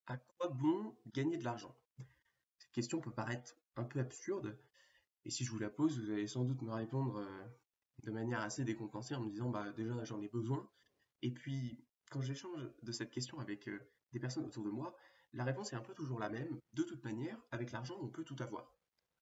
À quoi bon gagner de l'argent? Cette question peut paraître un peu absurde, et si je vous la pose, vous allez sans doute me répondre de manière assez décontenancée en me disant bah déjà j'en ai besoin. Et puis quand j'échange de cette question avec des personnes autour de moi, la réponse est un peu toujours la même. De toute manière, avec l'argent, on peut tout avoir.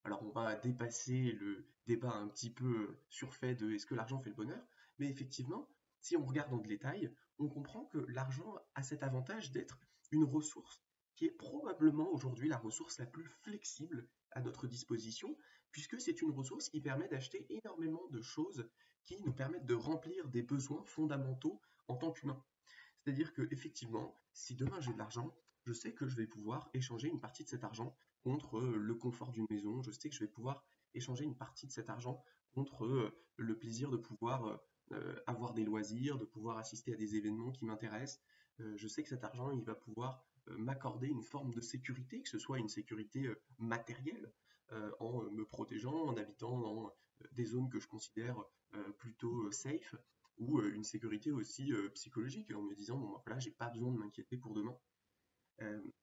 Alors on va dépasser le débat un petit peu surfait de est-ce que l'argent fait le bonheur, mais effectivement, si on regarde dans le détail, on comprend que l'argent a cet avantage d'être une ressource qui est probablement aujourd'hui la ressource la plus flexible à notre disposition, puisque c'est une ressource qui permet d'acheter énormément de choses qui nous permettent de remplir des besoins fondamentaux en tant qu'humain. C'est-à-dire que effectivement, si demain j'ai de l'argent, je sais que je vais pouvoir échanger une partie de cet argent contre le confort d'une maison. Je sais que je vais pouvoir échanger une partie de cet argent contre le plaisir de pouvoir avoir des loisirs, de pouvoir assister à des événements qui m'intéressent. Je sais que cet argent, il va pouvoir m'accorder une forme de sécurité, que ce soit une sécurité matérielle, en me protégeant, en habitant dans des zones que je considère plutôt safe, ou une sécurité aussi psychologique en me disant bon bah, voilà, j'ai pas besoin de m'inquiéter pour demain.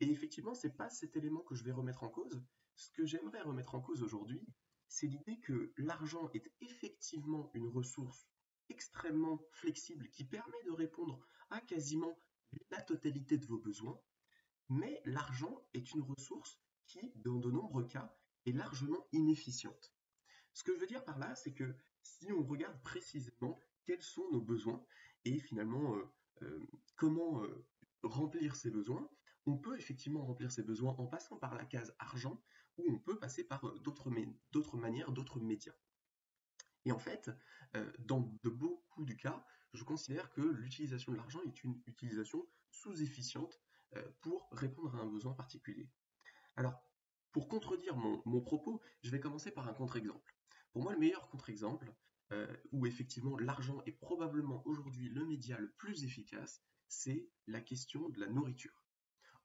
Et effectivement, c'est pas cet élément que je vais remettre en cause. Ce que j'aimerais remettre en cause aujourd'hui, c'est l'idée que l'argent est effectivement une ressource extrêmement flexible qui permet de répondre à quasiment la totalité de vos besoins, mais l'argent est une ressource qui, dans de nombreux cas, est largement inefficiente. Ce que je veux dire par là, c'est que si on regarde précisément quels sont nos besoins et finalement euh, comment remplir ces besoins, on peut effectivement remplir ces besoins en passant par la case argent ou on peut passer par d'autres manières, d'autres médias. Et en fait, dans de beaucoup de cas, je considère que l'utilisation de l'argent est une utilisation sous-efficiente pour répondre à un besoin particulier. Alors, pour contredire mon propos, je vais commencer par un contre-exemple. Pour moi, le meilleur contre-exemple, où effectivement l'argent est probablement aujourd'hui le média le plus efficace, c'est la question de la nourriture.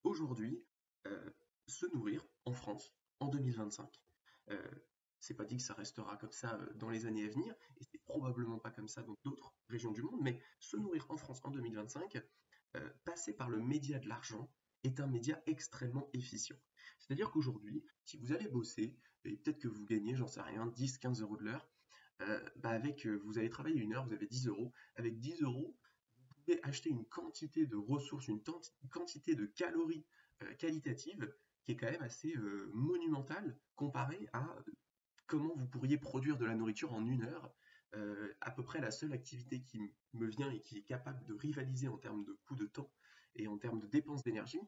Aujourd'hui, euh, se nourrir en France, en 2025, euh, c'est pas dit que ça restera comme ça dans les années à venir, et c'est probablement pas comme ça dans d'autres régions du monde, mais se nourrir en France en 2025, passer par le média de l'argent est un média extrêmement efficient. C'est-à-dire qu'aujourd'hui, si vous allez bosser, et peut-être que vous gagnez, j'en sais rien, 10-15 euros de l'heure, vous allez travailler une heure, vous avez 10 euros. Avec 10 euros, vous pouvez acheter une quantité de ressources, une quantité de calories qualitatives qui est quand même assez monumentale comparée à comment vous pourriez produire de la nourriture en une heure. À peu près la seule activité qui me vient et qui est capable de rivaliser en termes de coût de temps et en termes de dépenses d'énergie,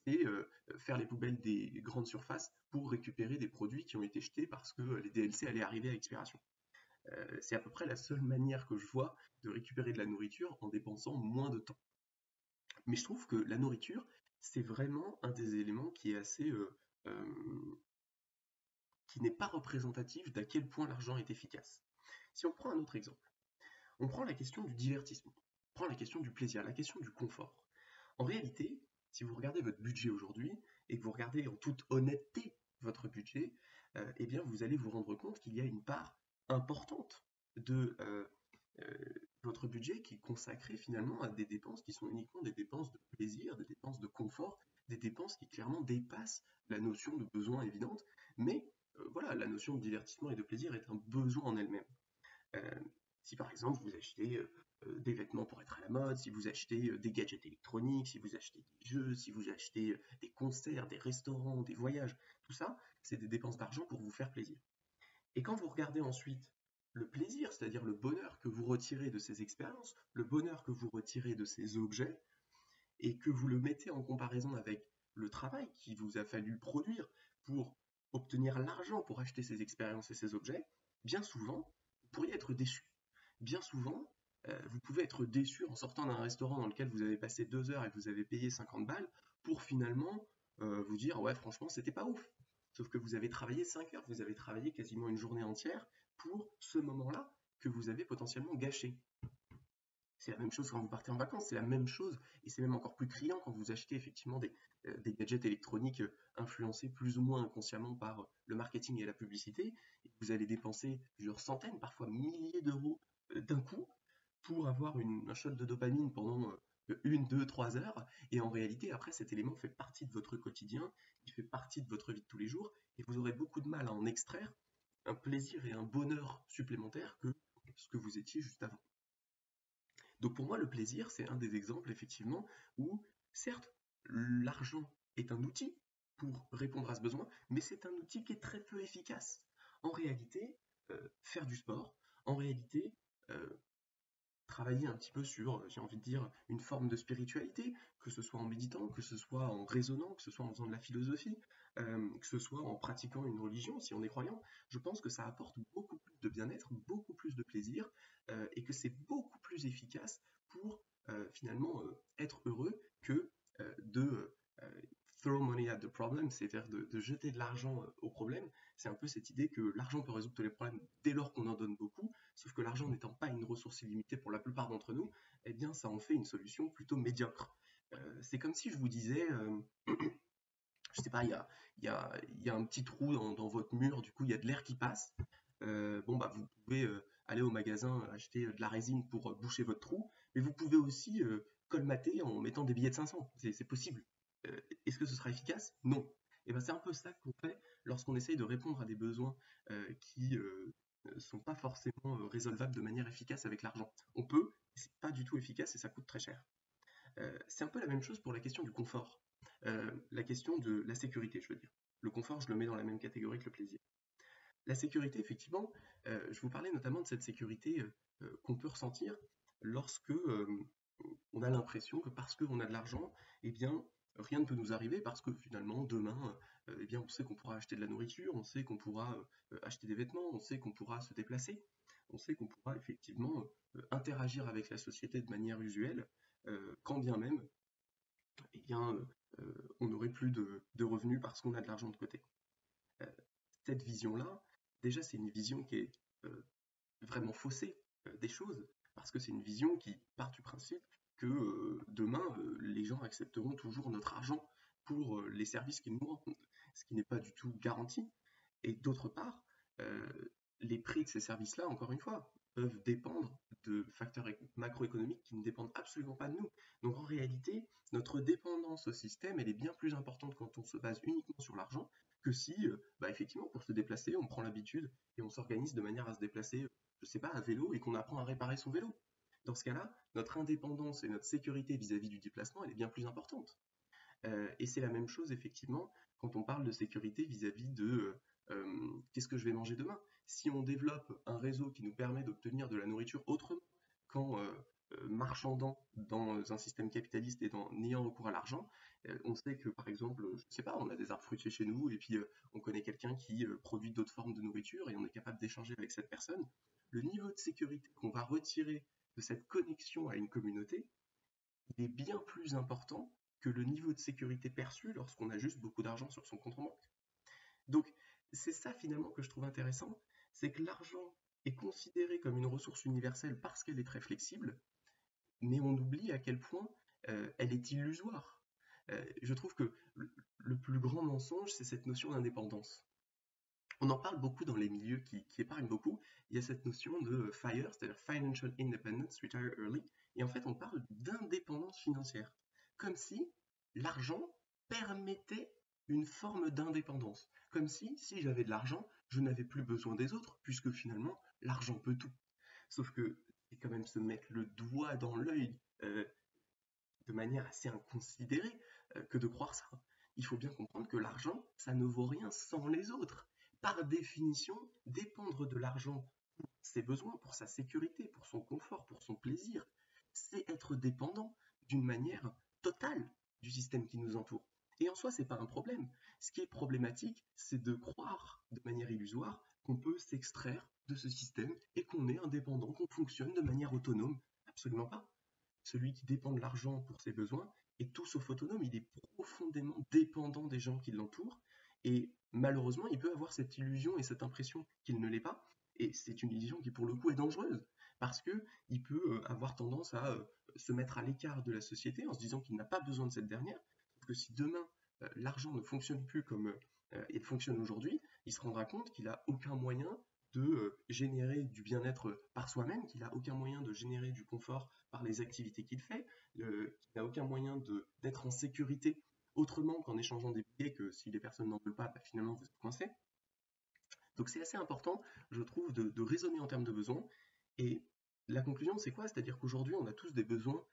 c'est faire les poubelles des grandes surfaces pour récupérer des produits qui ont été jetés parce que les DLC allaient arriver à expiration. C'est à peu près la seule manière que je vois de récupérer de la nourriture en dépensant moins de temps. Mais je trouve que la nourriture, c'est vraiment un des éléments qui est assez qui n'est pas représentatif d'à quel point l'argent est efficace. Si on prend un autre exemple, on prend la question du divertissement, on prend la question du plaisir, la question du confort. En réalité, si vous regardez votre budget aujourd'hui et que vous regardez en toute honnêteté votre budget, eh bien vous allez vous rendre compte qu'il y a une part importante de euh, votre budget qui est consacré finalement à des dépenses qui sont uniquement des dépenses de plaisir, des dépenses de confort, des dépenses qui clairement dépassent la notion de besoin évidente, mais voilà, la notion de divertissement et de plaisir est un besoin en elle-même. Euh, si par exemple vous achetez des vêtements pour être à la mode, si vous achetez des gadgets électroniques, si vous achetez des jeux, si vous achetez des concerts, des restaurants, des voyages, tout ça, c'est des dépenses d'argent pour vous faire plaisir. Et quand vous regardez ensuite le plaisir, c'est-à-dire le bonheur que vous retirez de ces expériences, le bonheur que vous retirez de ces objets, et que vous le mettez en comparaison avec le travail qu'il vous a fallu produire pour obtenir l'argent pour acheter ces expériences et ces objets, bien souvent, vous pourriez être déçu. Bien souvent, vous pouvez être déçu en sortant d'un restaurant dans lequel vous avez passé 2 heures et que vous avez payé 50 balles pour finalement vous dire ouais franchement c'était pas ouf. Sauf que vous avez travaillé 5 heures, vous avez travaillé quasiment une journée entière pour ce moment-là que vous avez potentiellement gâché. C'est la même chose quand vous partez en vacances, c'est la même chose, et c'est même encore plus criant quand vous achetez effectivement des gadgets électroniques influencés plus ou moins inconsciemment par le marketing et la publicité, et vous allez dépenser plusieurs centaines, parfois milliers d'euros d'un coup pour avoir un shot de dopamine pendant 1, 2, 3 heures, et en réalité, après, cet élément fait partie de votre quotidien, il fait partie de votre vie de tous les jours, et vous aurez beaucoup de mal à en extraire un plaisir et un bonheur supplémentaire que ce que vous étiez juste avant. Donc pour moi, le plaisir, c'est un des exemples, effectivement, où, certes, l'argent est un outil pour répondre à ce besoin, mais c'est un outil qui est très peu efficace. En réalité, faire du sport, en réalité, euh, travailler un petit peu sur, j'ai envie de dire, une forme de spiritualité, que ce soit en méditant, que ce soit en raisonnant, que ce soit en faisant de la philosophie, que ce soit en pratiquant une religion, si on est croyant, je pense que ça apporte beaucoup plus de bien-être, beaucoup plus de plaisir, et que c'est beaucoup plus efficace pour finalement être heureux que de throw money at the problem, c'est-à-dire de jeter de l'argent au problème. C'est un peu cette idée que l'argent peut résoudre tous les problèmes dès lors qu'on en donne beaucoup, sauf que l'argent n'étant pas une ressource illimitée pour la plupart d'entre nous, eh bien ça en fait une solution plutôt médiocre. C'est comme si je vous disais, je sais pas, il y a un petit trou dans votre mur, du coup il y a de l'air qui passe. Bon bah vous pouvez aller au magasin acheter de la résine pour boucher votre trou, mais vous pouvez aussi colmater en mettant des billets de 500. C'est possible. Est-ce que ce sera efficace? Non. Et ben c'est un peu ça qu'on fait lorsqu'on essaye de répondre à des besoins qui sont pas forcément résolvables de manière efficace avec l'argent. On peut, mais c'est pas du tout efficace et ça coûte très cher. C'est un peu la même chose pour la question du confort. La question de la sécurité, je veux dire. Le confort, je le mets dans la même catégorie que le plaisir. La sécurité, effectivement, je vous parlais notamment de cette sécurité qu'on peut ressentir lorsque on a l'impression que parce qu'on a de l'argent, eh bien, rien ne peut nous arriver parce que finalement, demain, eh bien, on sait qu'on pourra acheter de la nourriture, on sait qu'on pourra acheter des vêtements, on sait qu'on pourra se déplacer, on sait qu'on pourra effectivement interagir avec la société de manière usuelle, quand bien même, eh bien, on n'aurait plus de revenus parce qu'on a de l'argent de côté. Euh, Cette vision-là, déjà, c'est une vision qui est vraiment faussée des choses, parce que c'est une vision qui part du principe que demain, les gens accepteront toujours notre argent pour les services qu'ils nous rendent, ce qui n'est pas du tout garanti. Et d'autre part, euh, les prix de ces services-là, encore une fois, peuvent dépendre de facteurs macroéconomiques qui ne dépendent absolument pas de nous. Donc en réalité, notre dépendance au système, elle est bien plus importante quand on se base uniquement sur l'argent que si, bah, effectivement, pour se déplacer, on prend l'habitude et on s'organise de manière à se déplacer, je sais pas, à vélo et qu'on apprend à réparer son vélo. Dans ce cas-là, notre indépendance et notre sécurité vis-à-vis du déplacement, elle est bien plus importante. Et c'est la même chose, effectivement, quand on parle de sécurité vis-à-vis de qu'est-ce que je vais manger demain. Si on développe un réseau qui nous permet d'obtenir de la nourriture autrement qu'en marchandant dans un système capitaliste et en ayant recours à l'argent, on sait que, par exemple, je ne sais pas, on a des arbres fruitiers chez nous et puis on connaît quelqu'un qui produit d'autres formes de nourriture et on est capable d'échanger avec cette personne. Le niveau de sécurité qu'on va retirer de cette connexion à une communauté, il est bien plus important que le niveau de sécurité perçu lorsqu'on a juste beaucoup d'argent sur son compte en banque. Donc, c'est ça finalement que je trouve intéressant, c'est que l'argent est considéré comme une ressource universelle parce qu'elle est très flexible, mais on oublie à quel point elle est illusoire. Je trouve que le plus grand mensonge, c'est cette notion d'indépendance. On en parle beaucoup dans les milieux qui épargnent beaucoup. Il y a cette notion de FIRE, c'est-à-dire Financial Independence, Retire Early, et en fait on parle d'indépendance financière, comme si l'argent permettait une forme d'indépendance, comme si j'avais de l'argent, je n'avais plus besoin des autres, puisque finalement l'argent peut tout. Sauf que c'est quand même se mettre le doigt dans l'œil de manière assez inconsidérée que de croire ça. Il faut bien comprendre que l'argent, ça ne vaut rien sans les autres. Par définition, dépendre de l'argent pour ses besoins, pour sa sécurité, pour son confort, pour son plaisir, c'est être dépendant d'une manière totale du système qui nous entoure. Et en soi, ce n'est pas un problème. Ce qui est problématique, c'est de croire de manière illusoire qu'on peut s'extraire de ce système et qu'on est indépendant, qu'on fonctionne de manière autonome. Absolument pas. Celui qui dépend de l'argent pour ses besoins est tout sauf autonome, il est profondément dépendant des gens qui l'entourent, et malheureusement, il peut avoir cette illusion et cette impression qu'il ne l'est pas, et c'est une illusion qui pour le coup est dangereuse, parce qu'il peut avoir tendance à se mettre à l'écart de la société en se disant qu'il n'a pas besoin de cette dernière, parce que si demain l'argent ne fonctionne plus comme il fonctionne aujourd'hui, il se rendra compte qu'il n'a aucun moyen générer du bien-être par soi-même, qu'il n'a aucun moyen de générer du confort par les activités qu'il fait, qu'il n'a aucun moyen d'être en sécurité autrement qu'en échangeant des billets, que si les personnes n'en veulent pas, bah, finalement vous êtes coincé. Donc c'est assez important, je trouve, de raisonner en termes de besoins. Et la conclusion, c'est quoi? C'est-à-dire qu'aujourd'hui, on a tous des besoins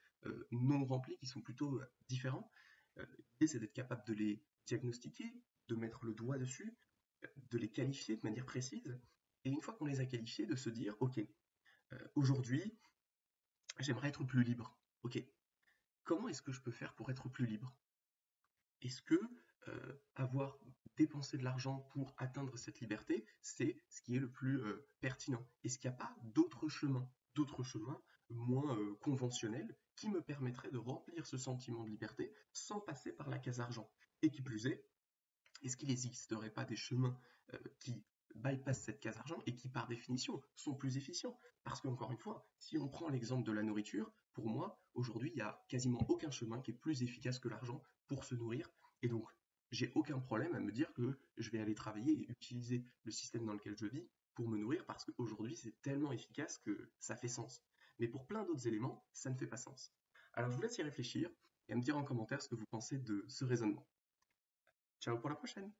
non remplis qui sont plutôt différents. L'idée, c'est d'être capable de les diagnostiquer, de mettre le doigt dessus, de les qualifier de manière précise. Et une fois qu'on les a qualifiés, de se dire, OK, aujourd'hui, j'aimerais être plus libre. OK, comment est-ce que je peux faire pour être plus libre? Est-ce que avoir dépensé de l'argent pour atteindre cette liberté, c'est ce qui est le plus pertinent? Est-ce qu'il n'y a pas d'autres chemins moins conventionnels qui me permettraient de remplir ce sentiment de liberté sans passer par la case argent? Et qui plus est-ce qu'il n'existerait pas des chemins qui bypassent cette case argent et qui, par définition, sont plus efficients? Parce qu'encore une fois, si on prend l'exemple de la nourriture, pour moi, aujourd'hui, il n'y a quasiment aucun chemin qui est plus efficace que l'argent pour se nourrir. Et donc, j'ai aucun problème à me dire que je vais aller travailler et utiliser le système dans lequel je vis pour me nourrir parce qu'aujourd'hui, c'est tellement efficace que ça fait sens. Mais pour plein d'autres éléments, ça ne fait pas sens. Alors, je vous laisse y réfléchir et à me dire en commentaire ce que vous pensez de ce raisonnement. Ciao pour la prochaine!